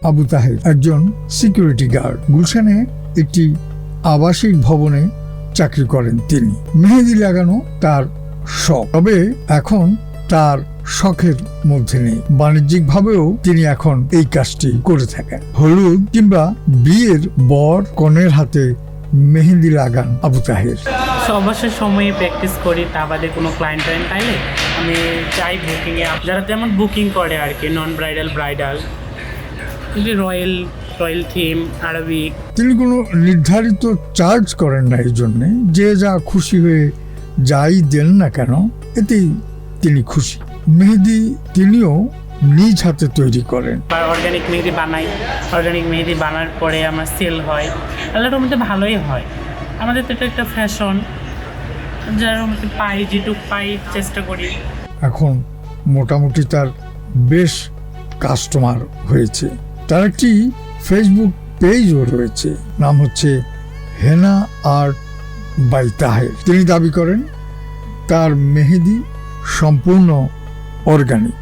আবু তাহের একজন security guard. গুলশানে একটি আবাসিক ভবনে চাকরি করেন তিনি। মেহেদি লাগানো তার শখ, তবে এখন তার শখের মধ্যে নেই। বাণিজ্যিকভাবেও তিনি এখন এই কাজটি করে থাকেন। হলুদ কিংবা বিয়ের বর কনের হাতে মেহেদি লাগান আবু তাহের। অবসর সময়ে প্র্যাকটিস করি, তা বাদে কোনো ক্লায়েন্ট পাইলে আমি চাই বুকিংয়ে, যারা তেমন বুকিং করে আর কি, non bridal bridal, royal theme, Arabic. তিনি কোনো নির্ধারিত চার্জ করেন না এই জন্যে, যে যা খুশি হয়ে যাই দেন না কেন এতেই তিনি খুশি। মেহেদি তিনিও নিজ হাতে তৈরি করেন। অর্গানিক মেহেদি বানাই, অর্গানিক মেহেদি বানার পরে আমার সেল হয়, আল্লাহর মধ্যে ভালোই হয়। আমাদের তো এটা একটা ফ্যাশন, যার মধ্যে পাই যেটুক পাই চেষ্টা করি। এখন মোটামুটি তার বেশ কাস্টমার হয়েছে। তার একটি ফেসবুক পেজও রয়েছে, নাম হচ্ছে হেনা আর্ট বাই তাহের। তিনি দাবি করেন তার মেহেদি সম্পূর্ণ অর্গানিক।